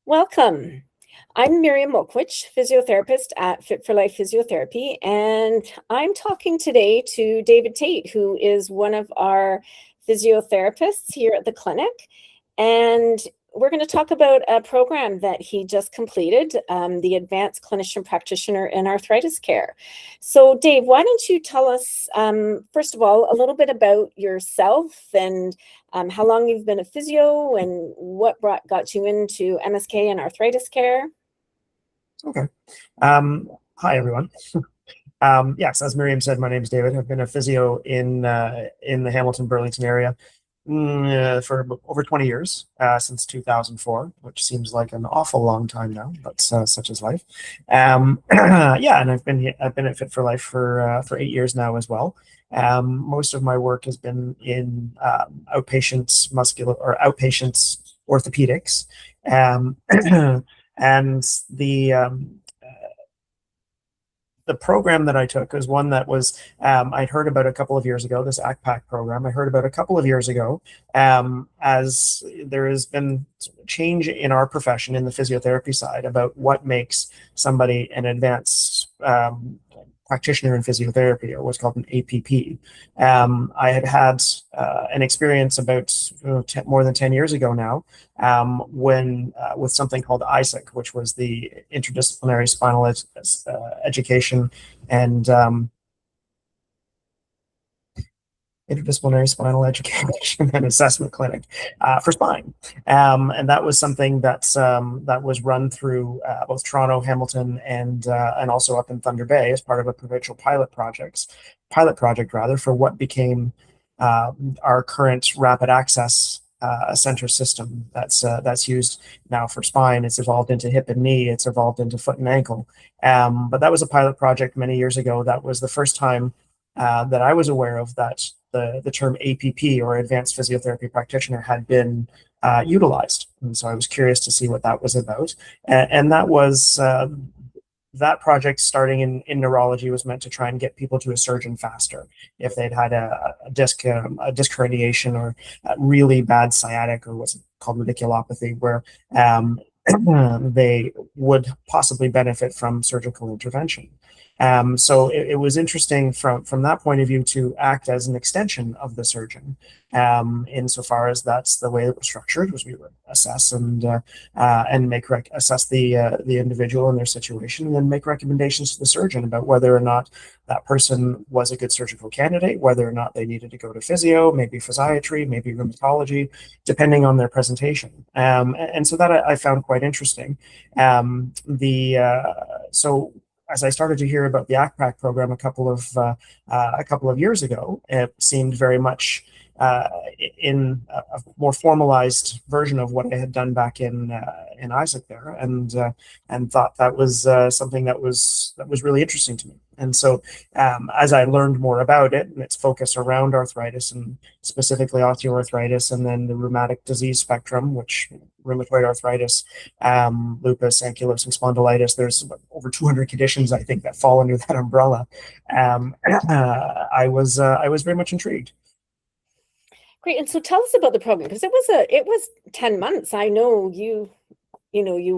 Welcome. I'm Miriam Mulkewich, physiotherapist at Fit for Life Physiotherapy, and I'm talking today to David Tait, who is one of our physiotherapists here at the clinic. And we're going to talk about a program that he just completed, the Advanced Clinician Practitioner in Arthritis Care. So, Dave, why don't you tell us, first of all, a little bit about yourself and how long you've been a physio and what got you into MSK and arthritis care? Okay. Hi, everyone. Yes, as Miriam said, my name is David. I've been a physio in the Hamilton, Burlington area for over 20 years, since 2004, which seems like an awful long time now, but such is life. Yeah, and I've been at Fit for Life for 8 years now as well. Most of my work has been in outpatients muscular or outpatients orthopedics. Um, and the program that I took was one that was I'd heard about a couple of years ago, this ACPAC program. I heard about a couple of years ago, as there has been change in our profession in the physiotherapy side about what makes somebody an advanced practitioner in physiotherapy, or what's called an APP. I had an experience about more than 10 years ago now, when with something called ACPAC, which was the Interdisciplinary Spinal Education and Interdisciplinary Spinal Education and Assessment Clinic for spine. And that was something that was run through both Toronto, Hamilton, and also up in Thunder Bay as part of a provincial pilot project rather, for what became our current rapid access center system that's used now for spine. It's evolved into hip and knee. It's evolved into foot and ankle. But that was a pilot project many years ago. That was the first time that I was aware of that the term APP, or Advanced Physiotherapy Practitioner, had been utilized. And so I was curious to see what that was about. And that was that project, starting in neurology, was meant to try and get people to a surgeon faster if they'd had a disc herniation or a really bad sciatic, or what's called radiculopathy, where they would possibly benefit from surgical intervention. So it was interesting from that point of view to act as an extension of the surgeon, insofar as that's the way it was structured. Was we would assess and assess the individual and their situation, and then make recommendations to the surgeon about whether or not that person was a good surgical candidate, whether or not they needed to go to physio, maybe physiatry, maybe rheumatology, depending on their presentation. And so that I found quite interesting. So as I started to hear about the ACPAC program a couple of years ago, it seemed very much in a more formalized version of what I had done back in ACPAC there, and thought that was something that was really interesting to me. And so, as I learned more about it and its focus around arthritis, and specifically osteoarthritis, and then the rheumatic disease spectrum, which rheumatoid arthritis, lupus, ankylosing spondylitis, there's over 200 conditions, I think, that fall under that umbrella. I was very much intrigued. Great. And so tell us about the program, because it was 10 months. I know you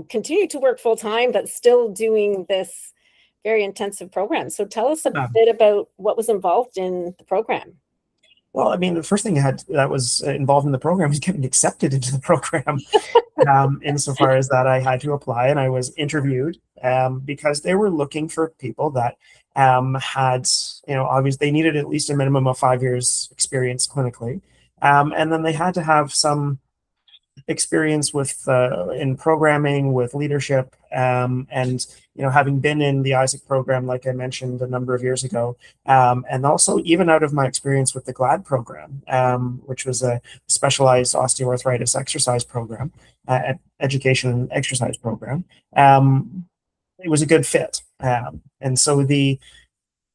continue to work full time, but still doing this very intensive program. So tell us a bit about what was involved in the program. Well, I mean, the first thing that was involved in the program was getting accepted into the program. Insofar as that, I had to apply, and I was interviewed, because they were looking for people that had, obviously they needed at least a minimum of 5 years experience clinically. And then they had to have some experience with in programming, with leadership, and having been in the ACPAC program, like I mentioned a number of years ago, and also even out of my experience with the GLAD program, which was a specialized osteoarthritis exercise program, education and exercise program. It was a good fit, and so the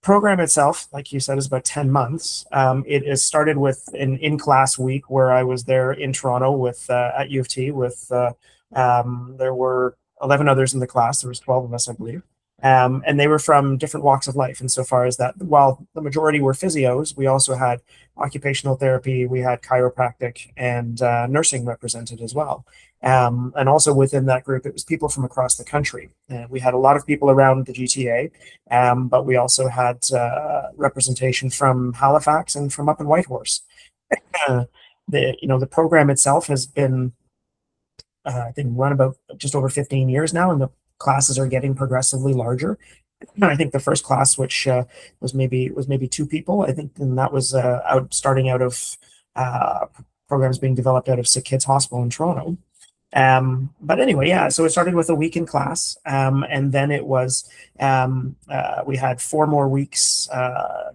program itself, like you said, is about 10 months. It is started with an in-class week where I was there in Toronto with at U of T with there were 11 others in the class. There was 12 of us, I believe. And they were from different walks of life. Insofar as that, while the majority were physios, we also had occupational therapy, we had chiropractic, and nursing represented as well. And also within that group, it was people from across the country. We had a lot of people around the GTA, but we also had representation from Halifax and from up in Whitehorse. Uh, the program itself has been, I think, run about just over 15 years now, and the classes are getting progressively larger. And I think the first class, which was maybe two people, I think, and that was starting out of uh, programs being developed out of Sick Kids Hospital in Toronto. But anyway, yeah, so it started with a week in class, and then it was we had 4 more weeks,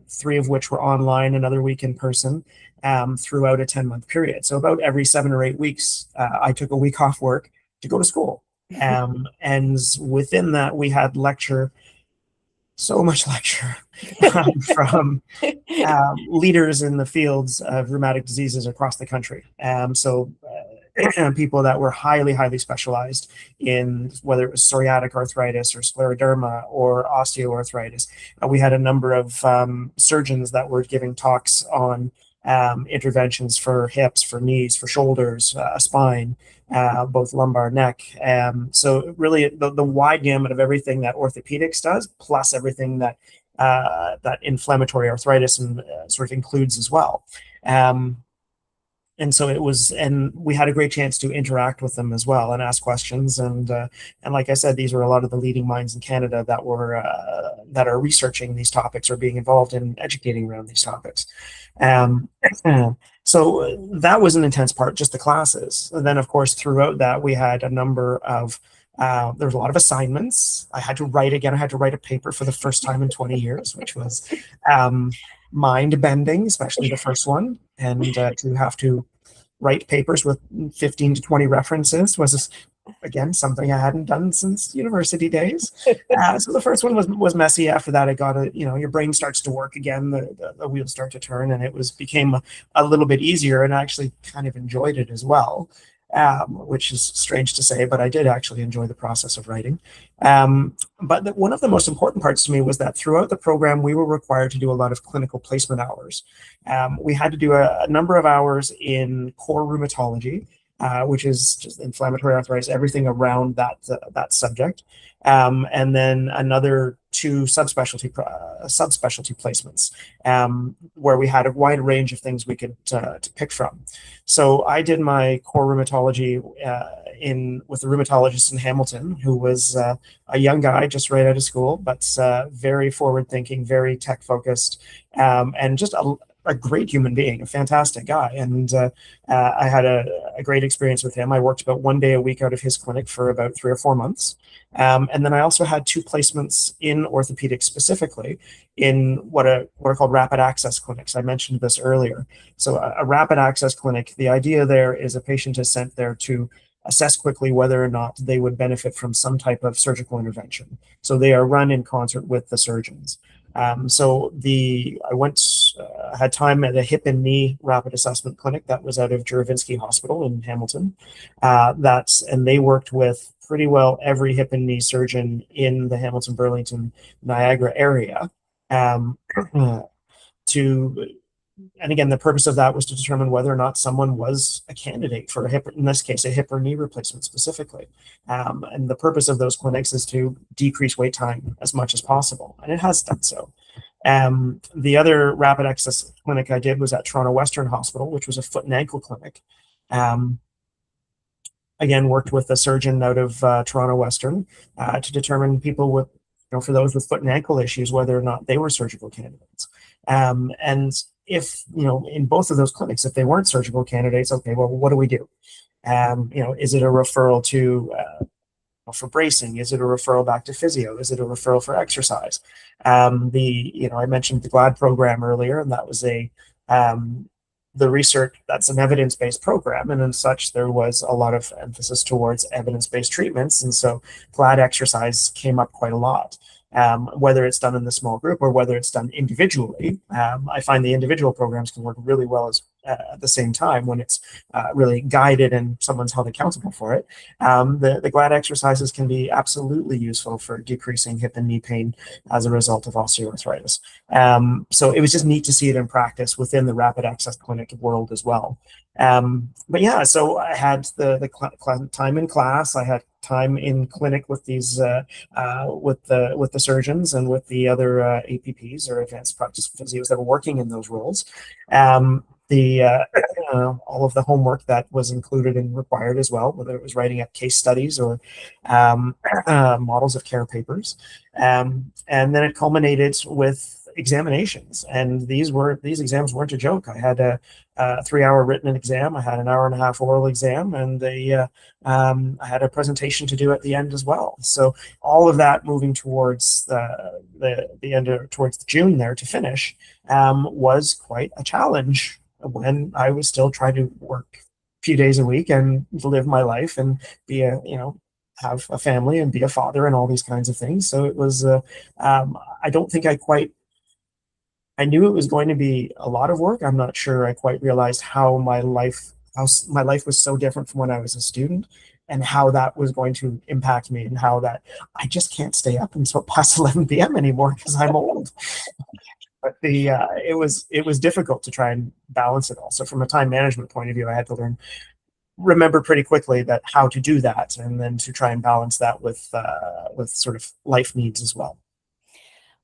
3 of which were online, another week in person, throughout a 10-month period. So about every 7 or 8 weeks, I took a week off work to go to school. And within that, we had so much lecture from leaders in the fields of rheumatic diseases across the country. People that were highly specialized in whether it was psoriatic arthritis or scleroderma or osteoarthritis. We had a number of surgeons that were giving talks on interventions for hips, for knees, for shoulders, spine, both lumbar, neck. So really the wide gamut of everything that orthopedics does, plus everything that that inflammatory arthritis and sort of includes as well. And so it was, and we had a great chance to interact with them as well and ask questions. And like I said, these were a lot of the leading minds in Canada that are researching these topics or being involved in educating around these topics. So that was an intense part, just the classes. And then, of course, throughout that, we had a number of there was a lot of assignments. I had to write a paper for the first time in 20 years, which was mind bending, especially the first one. And to have to write papers with 15 to 20 references was, again, something I hadn't done since university days. So the first one was messy. After that, I got your brain starts to work again, the wheels start to turn, and became a little bit easier, and I actually kind of enjoyed it as well. Which is strange to say, but I did actually enjoy the process of writing. But one of the most important parts to me was that throughout the program, we were required to do a lot of clinical placement hours. We had to do a number of hours in core rheumatology, which is just inflammatory arthritis, everything around that subject. And then another 2 subspecialty placements, where we had a wide range of things we could to pick from. So I did my core rheumatology with a rheumatologist in Hamilton, who was a young guy just right out of school, but very forward-thinking, very tech-focused, and just a great human being, a fantastic guy. And I had a great experience with him. I worked about 1 day a week out of his clinic for about 3 or 4 months. And then I also had 2 placements in orthopedics, specifically in what are called rapid access clinics. I mentioned this earlier. So a rapid access clinic, the idea there is a patient is sent there to assess quickly whether or not they would benefit from some type of surgical intervention. So they are run in concert with the surgeons. I had time at a hip and knee rapid assessment clinic that was out of Juravinski Hospital in Hamilton. And they worked with pretty well every hip and knee surgeon in the Hamilton, Burlington, Niagara area. And again, the purpose of that was to determine whether or not someone was a candidate for in this case, a hip or knee replacement specifically. And the purpose of those clinics is to decrease wait time as much as possible. And it has done so. The other rapid access clinic I did was at Toronto Western Hospital, which was a foot and ankle clinic. Again, worked with a surgeon out of Toronto Western to determine people with, for those with foot and ankle issues, whether or not they were surgical candidates. And if, in both of those clinics, if they weren't surgical candidates, okay, well, what do we do? Is it a referral to for bracing? Is it a referral back to physio? Is it a referral for exercise? I mentioned the GLAD program earlier, and that was the research, that's an evidence-based program, and as such, there was a lot of emphasis towards evidence-based treatments, and so GLAD exercise came up quite a lot. Whether it's done in the small group or whether it's done individually, I find the individual programs can work really well at the same time when it's really guided and someone's held accountable for it. The glad exercises can be absolutely useful for decreasing hip and knee pain as a result of osteoarthritis. So it was just neat to see it in practice within the rapid access clinic world as well. But yeah, so I had the time in class, I had time in clinic with these with the surgeons and with the other APPs or advanced practice physios that were working in those roles. All of the homework that was included and required as well, whether it was writing up case studies or models of care papers, and then it culminated with examinations. And these exams weren't a joke. I had a 3-hour written exam, I had an 1.5 hour oral exam, and I had a presentation to do at the end as well. So all of that moving towards the end towards June there to finish was quite a challenge when I was still trying to work a few days a week and live my life and be have a family and be a father and all these kinds of things. So it was I don't think I knew it was going to be a lot of work. I'm not sure I quite realized how my life was so different from when I was a student, and how that was going to impact me, and how that I just can't stay up until past 11 p.m. anymore because I'm old. But it was difficult to try and balance it all. So from a time management point of view, I had to remember pretty quickly that how to do that, and then to try and balance that with sort of life needs as well.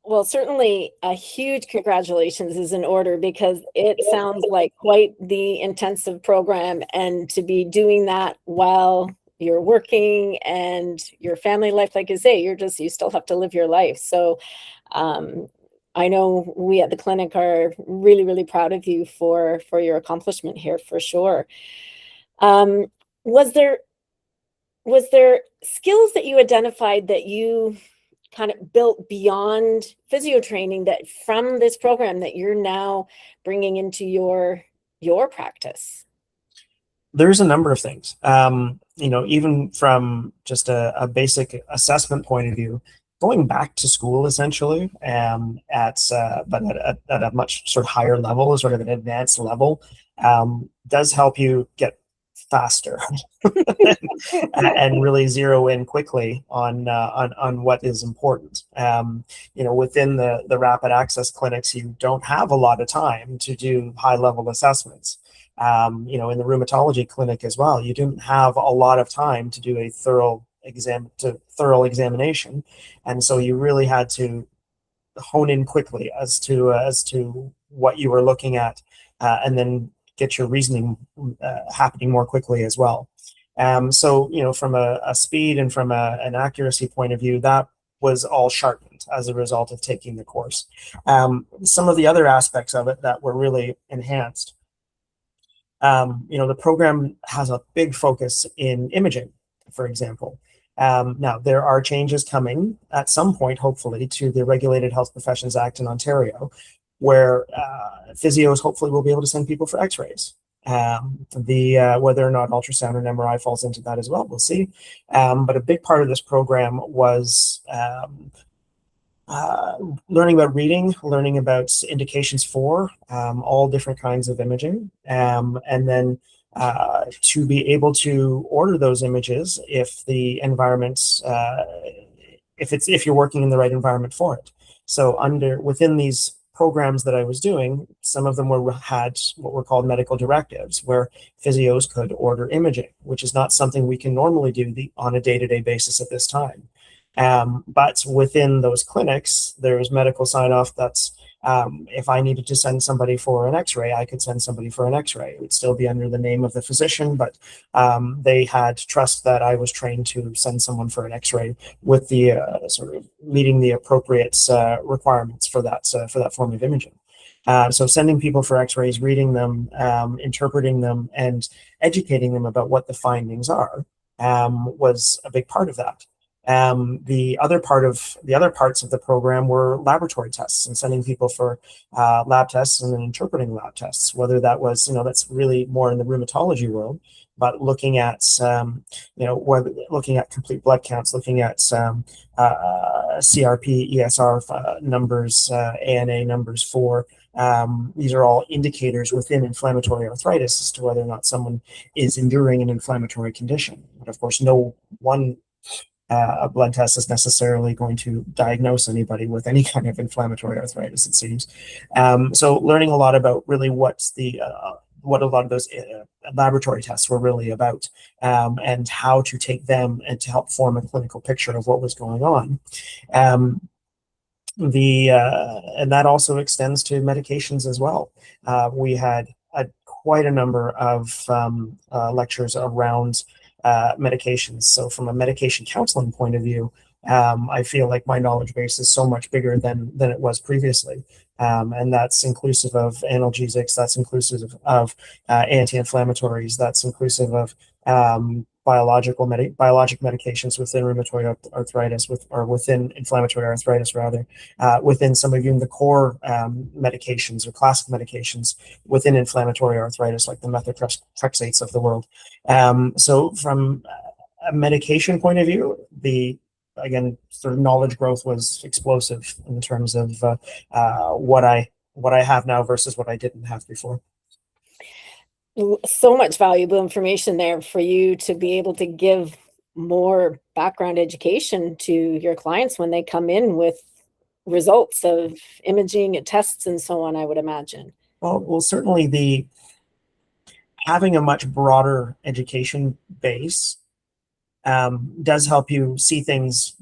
Well, certainly a huge congratulations is in order, because it sounds like quite the intensive program, and to be doing that while you're working and your family life, like you say, you still have to live your life. So I know we at the clinic are really, really proud of you for your accomplishment here, for sure. Was there skills that you identified that you kind of built beyond physio training that from this program that you're now bringing into your practice? There's a number of things, even from just a basic assessment point of view, going back to school essentially, but at a much sort of higher level, sort of an advanced level, does help you get faster and really zero in quickly on what is important. Within the rapid access clinics, you don't have a lot of time to do high level assessments. In the rheumatology clinic as well, you didn't have a lot of time to do a thorough examination, and so you really had to hone in quickly as to what you were looking at, and then get your reasoning happening more quickly as well. So from a speed and from an accuracy point of view, that was all sharpened as a result of taking the course. Some of the other aspects of it that were really enhanced. The program has a big focus in imaging, for example. Now, there are changes coming at some point, hopefully, to the Regulated Health Professions Act in Ontario, where physios hopefully will be able to send people for x-rays. Whether or not ultrasound and MRI falls into that as well, we'll see. But a big part of this program was learning about reading, learning about indications for all different kinds of imaging, and then to be able to order those images if the environment, if you're working in the right environment for it. So within these programs that I was doing, some of them had what were called medical directives, where physios could order imaging, which is not something we can normally do on a day-to-day basis at this time. But within those clinics, there's medical sign-off that's if I needed to send somebody for an x-ray, I could send somebody for an x-ray. It would still be under the name of the physician, but they had trust that I was trained to send someone for an x-ray with the sort of meeting the appropriate requirements for that form of imaging. So sending people for x-rays, reading them, interpreting them, and educating them about what the findings are was a big part of that. The other parts of the program were laboratory tests and sending people for lab tests and then interpreting lab tests, whether that was, that's really more in the rheumatology world, but looking at, looking at complete blood counts, looking at CRP, ESR numbers, ANA numbers for These are all indicators within inflammatory arthritis as to whether or not someone is enduring an inflammatory condition. But of course, no one blood test is necessarily going to diagnose anybody with any kind of inflammatory arthritis, it seems. So learning a lot about really what a lot of those laboratory tests were really about, and how to take them and to help form a clinical picture of what was going on. And that also extends to medications as well. We had quite a number of lectures around medications. So from a medication counseling point of view, I feel like my knowledge base is so much bigger than it was previously. And that's inclusive of analgesics, that's inclusive of anti-inflammatories, that's inclusive of biologic medications within rheumatoid arthritis, within inflammatory arthritis rather, within some of even the core medications or classic medications within inflammatory arthritis, like the methotrexates of the world. So from a medication point of view, again, sort of knowledge growth was explosive in terms of what I have now versus what I didn't have before. So much valuable information there for you to be able to give more background education to your clients when they come in with results of imaging, tests, and so on, I would imagine. Well, certainly having a much broader education base does help you see things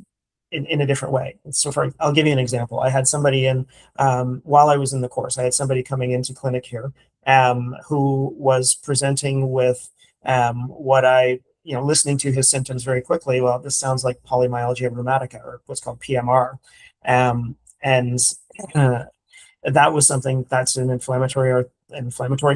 in a different way. So I'll give you an example. I had somebody while I was in the course, I had somebody coming into clinic here who was presenting with listening to his symptoms very quickly. Well, this sounds like polymyalgia rheumatica, or what's called PMR. And that was something that's an inflammatory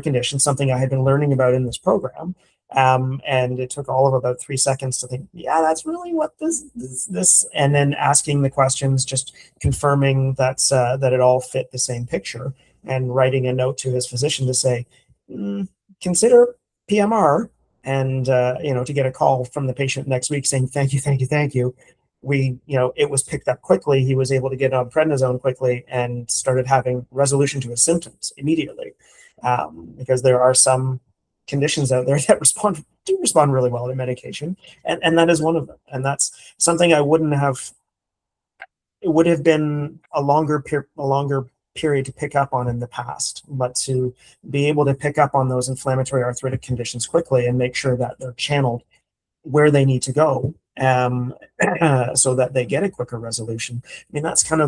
condition, something I had been learning about in this program. And it took all of about 3 seconds to think, yeah, that's really what this, and then asking the questions, just confirming that it all fit the same picture, and writing a note to his physician to say, consider PMR, and to get a call from the patient next week saying, thank you. It was picked up quickly. He was able to get on prednisone quickly and started having resolution to his symptoms immediately, because there are some conditions out there that do respond really well to medication, and that is one of them. And that's something it would have been a longer period to pick up on in the past, but to be able to pick up on those inflammatory arthritic conditions quickly and make sure that they're channeled where they need to go, so that they get a quicker resolution. I mean, that's one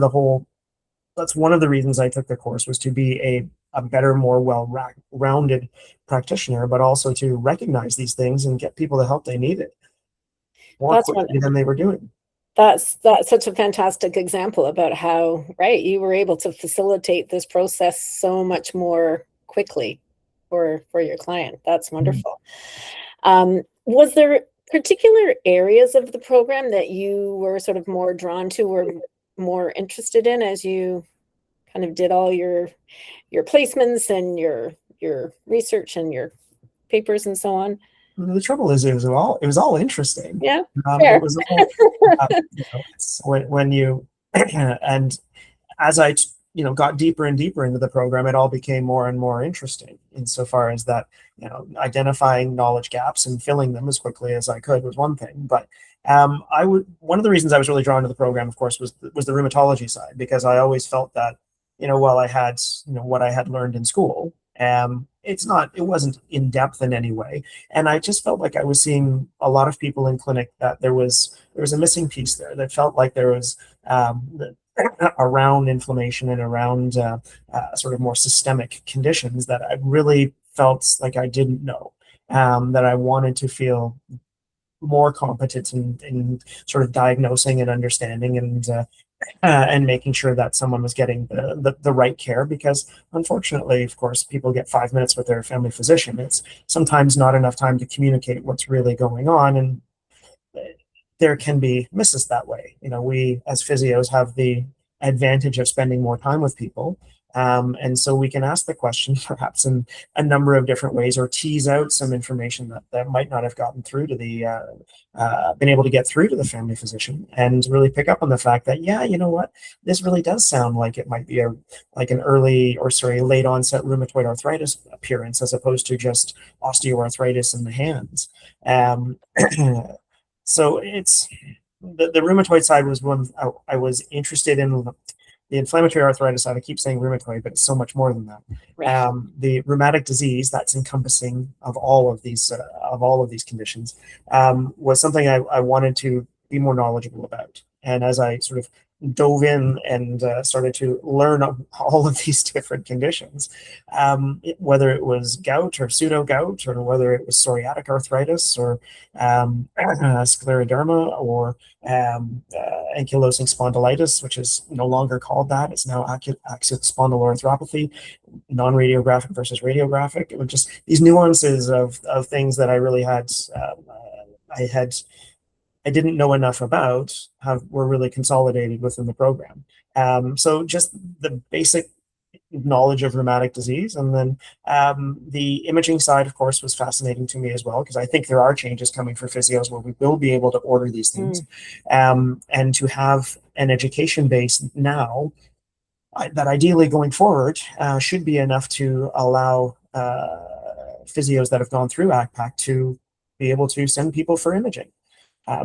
of the reasons I took the course, was to be a better, more well-rounded practitioner, but also to recognize these things and get people the help they needed more quickly than they were doing. That's such a fantastic example about how, right, you were able to facilitate this process so much more quickly for your client. That's wonderful. Was there particular areas of the program that you were sort of more drawn to or more interested in as you kind of did all your placements and your research and your papers and so on? The trouble is, it was all interesting. Yeah, it was all, when you and as I got deeper and deeper into the program, it all became more and more interesting, insofar as that identifying knowledge gaps and filling them as quickly as I could was one thing. But one of the reasons I was really drawn to the program, of course, was the rheumatology side, because I always felt that while I had what I had learned in school, it wasn't in depth in any way, and I just felt like I was seeing a lot of people in clinic that there was a missing piece there, that felt like there was around inflammation and around sort of more systemic conditions that I really felt like I didn't know, that I wanted to feel more competent in sort of diagnosing and understanding, and making sure that someone was getting the right care, because unfortunately, of course, people get 5 minutes with their family physician. It's sometimes not enough time to communicate what's really going on, and there can be misses that way. We as physios have the advantage of spending more time with people, And so we can ask the question perhaps in a number of different ways, or tease out some information that might not have gotten through to been able to get through to the family physician, and really pick up on the fact that, yeah, you know what, this really does sound like it might be like an late onset rheumatoid arthritis appearance, as opposed to just osteoarthritis in the hands. So it's the rheumatoid side was one I was interested in. The inflammatory arthritis side, I keep saying rheumatoid, but it's so much more than that. Right. The rheumatic disease that's encompassing of all of these conditions was something I wanted to be more knowledgeable about. And as I sort of dove in and started to learn all of these different conditions, whether it was gout or pseudo gout, or whether it was psoriatic arthritis, or scleroderma, or ankylosing spondylitis, which is no longer called that. It's now axial spondyloarthropathy, non-radiographic versus radiographic. It was just these nuances of things that I really had, I didn't know enough about, were really consolidated within the program. So just the basic knowledge of rheumatic disease, and then the imaging side, of course, was fascinating to me as well, because I think there are changes coming for physios where we will be able to order these things, and to have an education base now that ideally going forward should be enough to allow physios that have gone through ACPAC to be able to send people for imaging.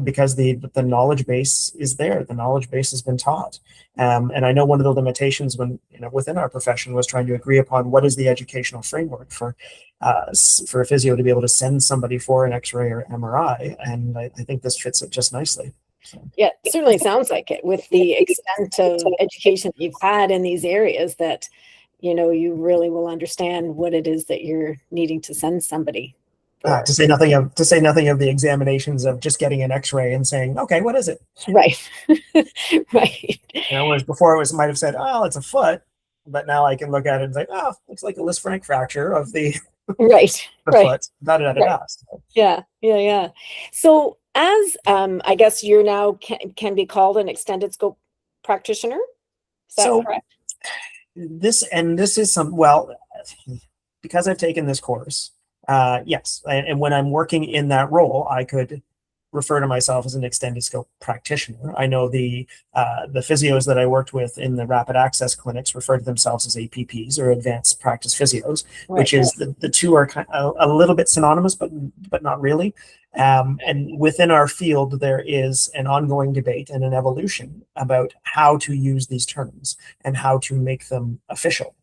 Because the knowledge base is there, the knowledge base has been taught, and I know one of the limitations within our profession was trying to agree upon what is the educational framework for a physio to be able to send somebody for an X-ray or MRI, and I think this fits it just nicely. So. Yeah, it certainly sounds like it, with the extent of education that you've had in these areas, that you really will understand what it is that you're needing to send somebody. To say nothing of the examinations of just getting an X-ray and saying, okay, what is it? Right. Right. Whereas before might have said, oh, it's a foot, but now I can look at it and say, oh, looks like a Lisfranc fracture of the right. the Right. foot. Right. Yeah. So as I guess you're now can be called an extended scope practitioner. Is that correct? This is because I've taken this course. Yes, and when I'm working in that role, I could refer to myself as an extended scope practitioner. I know the physios that I worked with in the rapid access clinics refer to themselves as APPs, or advanced practice physios, right, which is the two are kind of a little bit synonymous, but not really. And within our field, there is an ongoing debate and an evolution about how to use these terms and how to make them official.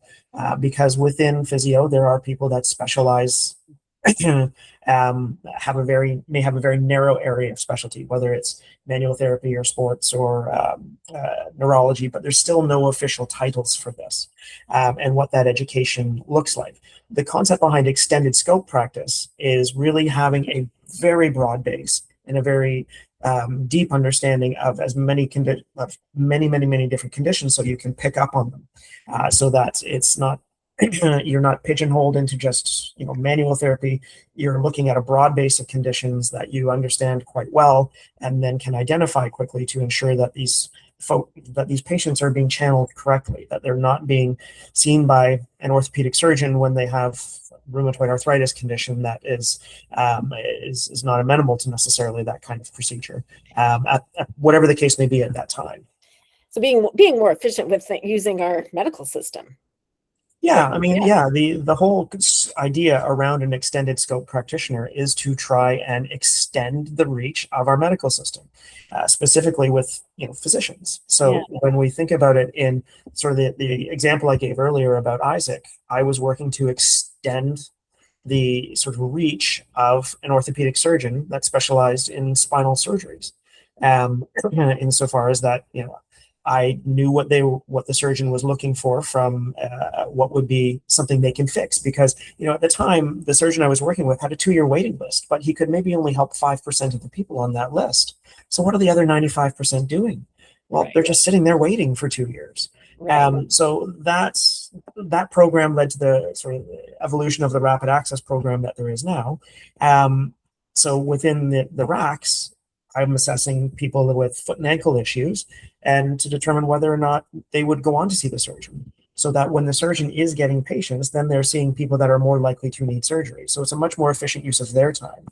Because within physio, there are people that specialize, may have a very narrow area of specialty, whether it's manual therapy or sports or neurology, but there's still no official titles for this, and what that education looks like. The concept behind extended scope practice is really having a very broad base and a very deep understanding of many different conditions, so you can pick up on them, so that it's not you're not pigeonholed into just manual therapy. You're looking at a broad base of conditions that you understand quite well, and then can identify quickly to ensure that these patients are being channeled correctly, that they're not being seen by an orthopedic surgeon when they have rheumatoid arthritis condition that is not amenable to necessarily that kind of procedure, at whatever the case may be at that time. So being more efficient with using our medical system. Yeah, I mean, yeah, the whole idea around an extended scope practitioner is to try and extend the reach of our medical system, specifically with physicians. So when we think about it in sort of the example I gave earlier about Isaac, I was working to extend the sort of reach of an orthopedic surgeon that specialized in spinal surgeries, insofar as that I knew what the surgeon was looking for from what would be something they can fix, because at the time the surgeon I was working with had a 2-year waiting list, but he could maybe only help 5% of the people on that list. So what are the other 95% doing? Well, they're just sitting there waiting for 2 years. So that program led to the sort of evolution of the rapid access program that there is now. So within the racks, I'm assessing people with foot and ankle issues, and to determine whether or not they would go on to see the surgeon. so that when the surgeon is getting patients, then they're seeing people that are more likely to need surgery. So it's a much more efficient use of their time.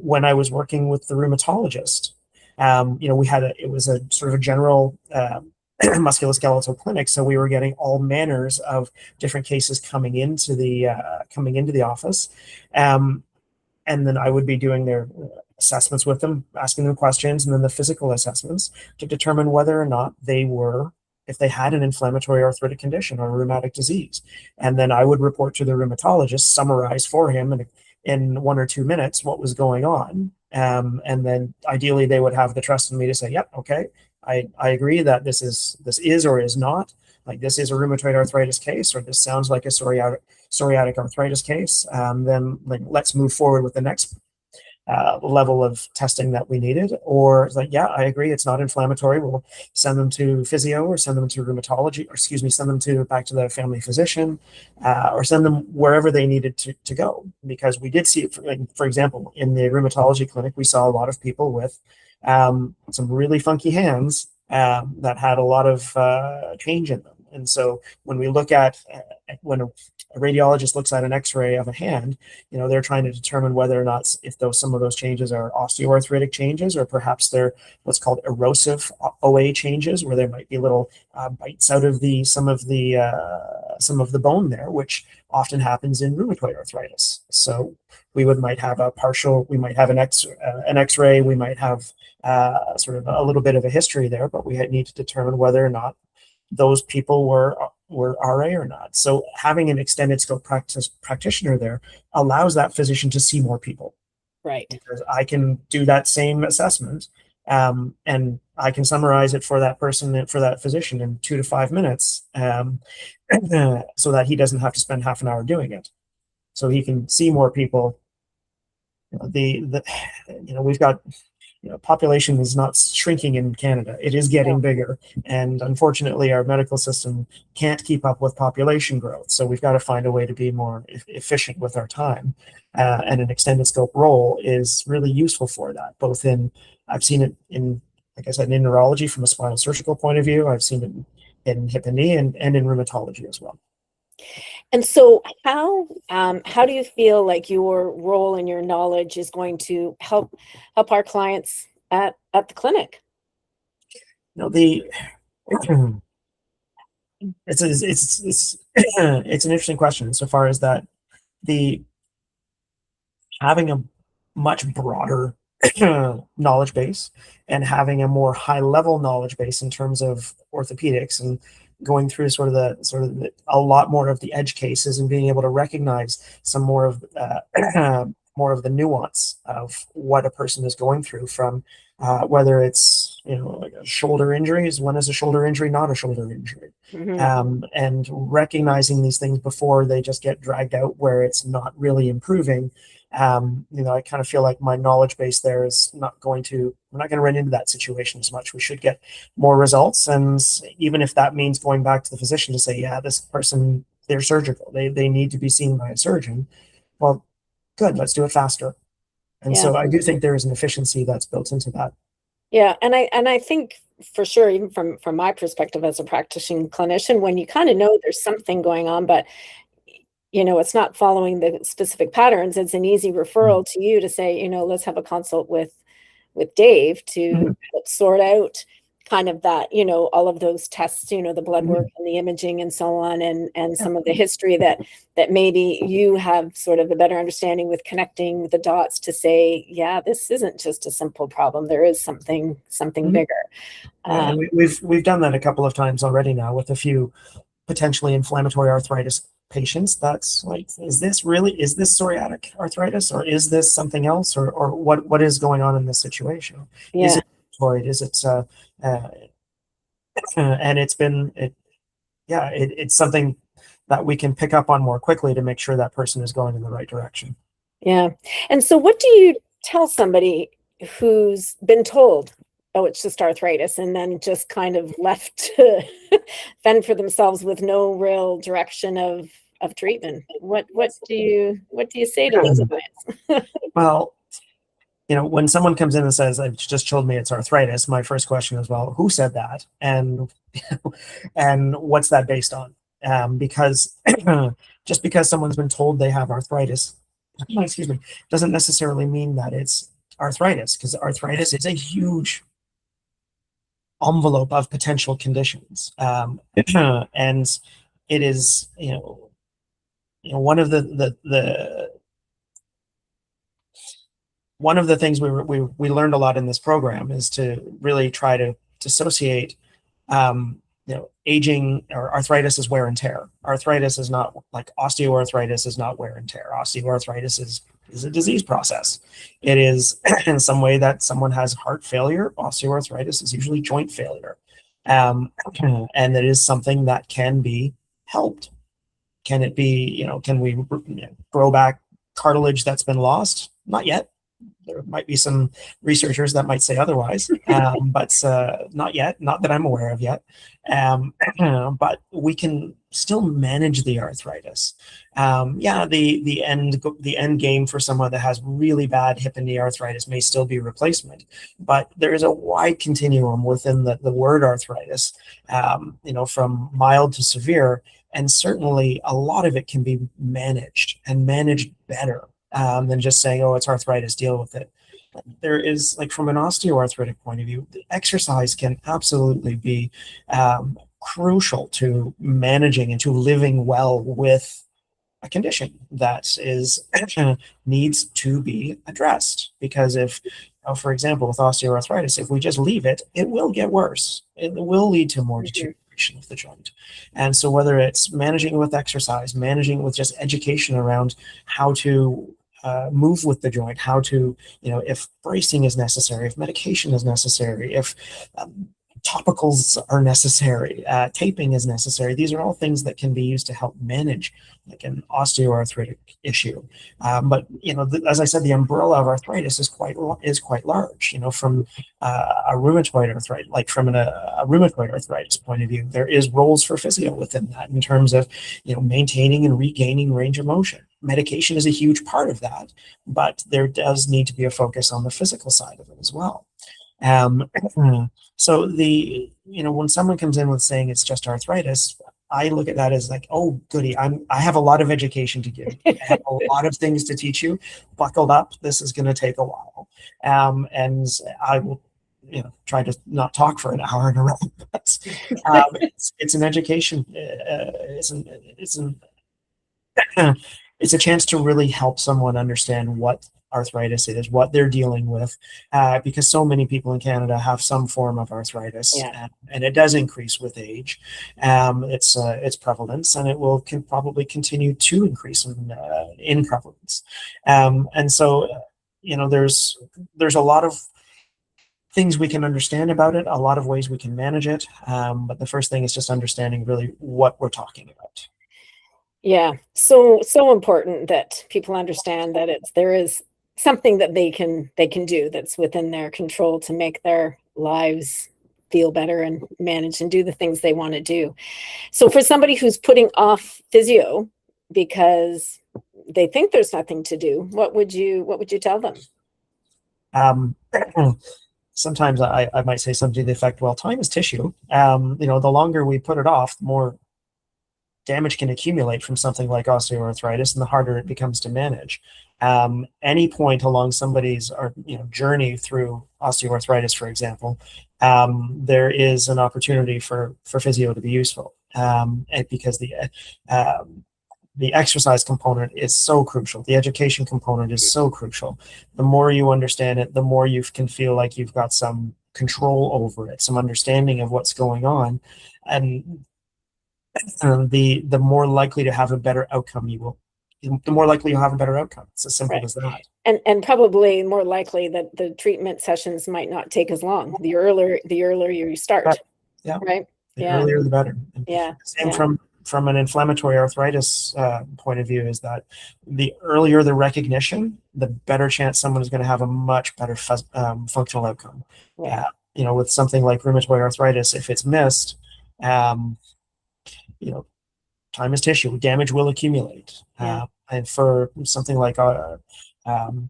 When I was working with the rheumatologist, it was a sort of a general musculoskeletal clinic, so we were getting all manners of different cases coming into the office, and then I would be doing their assessments with them, asking them questions, and then the physical assessments to determine whether or not if they had an inflammatory arthritic condition or a rheumatic disease. And then I would report to the rheumatologist, summarize for him in 1 or 2 minutes what was going on. And then ideally they would have the trust in me to say, yep, okay, I agree that this is or is not, like this is a rheumatoid arthritis case, or this sounds like a psoriatic arthritis case. Then like, let's move forward with the next level of testing that we needed. Or it's like, yeah, I agree, it's not inflammatory. We'll send them to physio, or send them to rheumatology, or send them back to the family physician, or send them wherever they needed to go. Because we did see, for example, in the rheumatology clinic, we saw a lot of people with some really funky hands that had a lot of change in them. And so when we look at when a radiologist looks at an X-ray of a hand, they're trying to determine whether or not some of those changes are osteoarthritic changes, or perhaps they're what's called erosive OA changes, where there might be little bites out of some of the bone there, which often happens in rheumatoid arthritis. So we might have an X-ray, we might have sort of a little bit of a history there, but we need to determine whether or not those people were RA or not. So having an extended scope practitioner there allows that physician to see more people. Right. Because I can do that same assessment, and I can summarize it for that person and for that physician in 2 to 5 minutes, so that he doesn't have to spend half an hour doing it. So he can see more people. We've got, population is not shrinking in Canada. It is getting bigger. And unfortunately, our medical system can't keep up with population growth. So we've got to find a way to be more efficient with our time. And an extended scope role is really useful for that. I've seen it in, like I said, in neurology from a spinal surgical point of view. I've seen it in hip and knee, and in rheumatology as well. And so how do you feel like your role and your knowledge is going to help our clients at the clinic? It's an interesting question so far as that having a much broader knowledge base, and having a more high level knowledge base in terms of orthopedics, and going through a lot more of the edge cases, and being able to recognize some more of more of the nuance of what a person is going through, from whether it's like a shoulder injuries, when is a shoulder injury not a shoulder injury, and recognizing these things before they just get dragged out where it's not really improving. I kind of feel like my knowledge base there is we're not going to run into that situation as much. We should get more results, and even if that means going back to the physician to say, yeah, this person, they're surgical, they need to be seen by a surgeon. Well, good, let's do it faster. And so I do think there is an efficiency that's built into that. Yeah, and I think for sure, even from my perspective as a practicing clinician, when you kind of know there's something going on, but it's not following the specific patterns, it's an easy referral to you to say, let's have a consult with Dave to sort out kind of that, all of those tests, the blood work and the imaging and so on, and some of the history that maybe you have sort of a better understanding with connecting the dots to say, yeah, this isn't just a simple problem. There is something bigger. And we've done that a couple of times already now with a few potentially inflammatory arthritis patients. That's like, is this psoriatic arthritis, or is this something else, or what is going on in this situation? Yeah. Is it rheumatoid? Is it and it's something that we can pick up on more quickly to make sure that person is going in the right direction. Yeah. And so what do you tell somebody who's been told, oh, it's just arthritis, and then just kind of left to fend for themselves with no real direction of treatment? What do you say to those clients? Well, when someone comes in and says, "I've just told me it's arthritis," my first question is, well, who said that, and and what's that based on? because just because someone's been told they have arthritis, excuse me, doesn't necessarily mean that it's arthritis, because arthritis is a huge envelope of potential conditions. And it is, one of the things we learned a lot in this program is to really try to dissociate, aging or arthritis is wear and tear. Arthritis is not like osteoarthritis is not wear and tear. Osteoarthritis is a disease process. It is in some way that someone has heart failure. Osteoarthritis is usually joint failure. And it is something that can be helped. Can it be, can we grow back cartilage that's been lost? Not yet. There might be some researchers that might say otherwise, but not yet, not that I'm aware of yet. But we can still manage the arthritis. The end game for someone that has really bad hip and knee arthritis may still be replacement, but there is a wide continuum within the word arthritis, from mild to severe, and certainly a lot of it can be managed and managed better than just saying, oh, it's arthritis, deal with it. There is, like, from an osteoarthritic point of view, the exercise can absolutely be crucial to managing and to living well with a condition that is needs to be addressed. Because if, for example, with osteoarthritis, if we just leave it, it will get worse. It will lead to more deterioration of the joint. And so whether it's managing with exercise, managing with just education around how to move with the joint, how to, if bracing is necessary, if medication is necessary, if topicals are necessary, taping is necessary. These are all things that can be used to help manage like an osteoarthritic issue. But as I said, the umbrella of arthritis is quite large. From a rheumatoid arthritis, like from a rheumatoid arthritis point of view, there is roles for physio within that in terms of maintaining and regaining range of motion. Medication is a huge part of that, but there does need to be a focus on the physical side of it as well. So when someone comes in with saying it's just arthritis, I look at that as like, oh, goody, I have a lot of education to give. I have a lot of things to teach you. Buckled up. This is going to take a while. And I will, try to not talk for an hour in a row. But it's an education. It's a chance to really help someone understand what arthritis is, what they're dealing with, because so many people in Canada have some form of arthritis, and it does increase with age. Its prevalence, and it will probably continue to increase in prevalence. And so, there's a lot of things we can understand about it, a lot of ways we can manage it. But the first thing is just understanding really what we're talking about. Yeah, so important that people understand that there is something that they can do that's within their control to make their lives feel better and manage and do the things they want to do. So for somebody who's putting off physio because they think there's nothing to do, what would you tell them? Sometimes I might say something to the effect, well, time is tissue. The longer we put it off, the more damage can accumulate from something like osteoarthritis, and the harder it becomes to manage. Any point along somebody's journey through osteoarthritis, for example, there is an opportunity for physio to be useful, because the exercise component is so crucial. The education component is so crucial. The more you understand it, the more you can feel like you've got some control over it, some understanding of what's going on, and the more likely to have a better outcome you will. The more likely you'll have a better outcome. It's as simple as that. And probably more likely that the treatment sessions might not take as long. The earlier you start. Right. Yeah. Right. The earlier the better. Yeah. Same from an inflammatory arthritis point of view, is that the earlier the recognition, the better chance someone is going to have a much better functional outcome. Yeah. With something like rheumatoid arthritis, if it's missed, time is tissue. Damage will accumulate. And for something like axial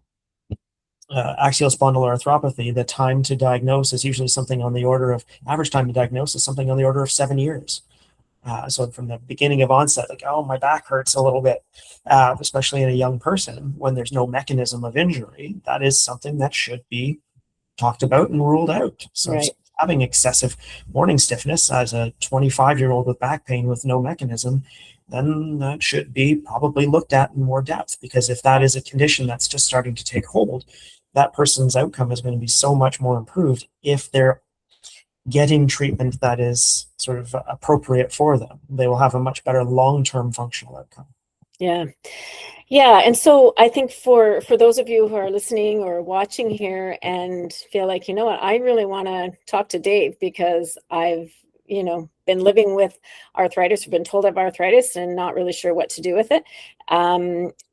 spondyloarthropathy, the time to diagnose is usually something on the order of, average time to diagnose is something on the order of 7 years. So from the beginning of onset, like, oh, my back hurts a little bit, especially in a young person when there's no mechanism of injury, that is something that should be talked about and ruled out. So Right. having excessive morning stiffness as a 25-year-old with back pain with no mechanism, then that should be probably looked at in more depth, because if that is a condition that's just starting to take hold, that person's outcome is going to be so much more improved if they're getting treatment that is sort of appropriate for them. They will have a much better long-term functional outcome. Yeah. Yeah. And so I think for those of you who are listening or watching here and feel like, you know what, I really want to talk to Dave because I've, been living with arthritis or been told I have arthritis and not really sure what to do with it.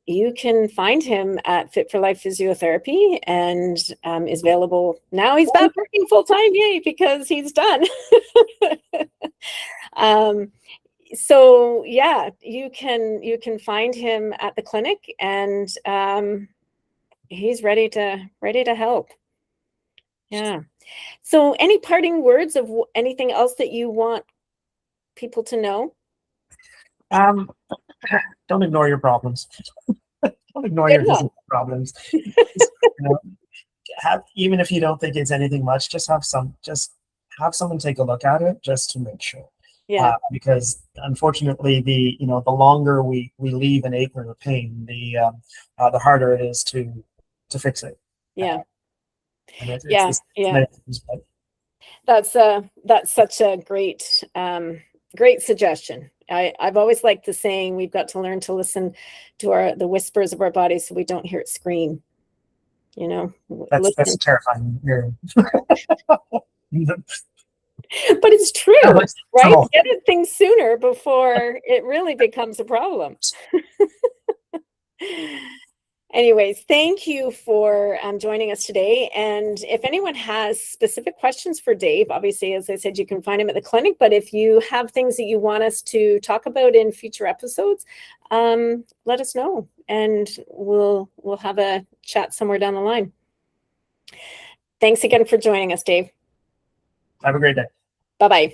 You can find him at Fit for Life Physiotherapy and is available now. He's back working full time. Yay, because he's done. So yeah, you can find him at the clinic, and he's ready to help. Yeah. So any parting words of anything else that you want people to know? Don't ignore your problems. Don't ignore your physical problems. Even if you don't think it's anything much, just have someone take a look at it just to make sure. Yeah. Because unfortunately, the longer we leave an ache or a pain, the harder it is to fix it. Yeah. Yeah. That's such a great suggestion. I've always liked the saying, we've got to learn to listen to the whispers of our bodies so we don't hear it scream. That's terrifying. But it's true, right? Get at things sooner before it really becomes a problem. Anyways, thank you for joining us today. And if anyone has specific questions for Dave, obviously, as I said, you can find him at the clinic. But if you have things that you want us to talk about in future episodes, let us know, and we'll have a chat somewhere down the line. Thanks again for joining us, Dave. Have a great day. Bye-bye.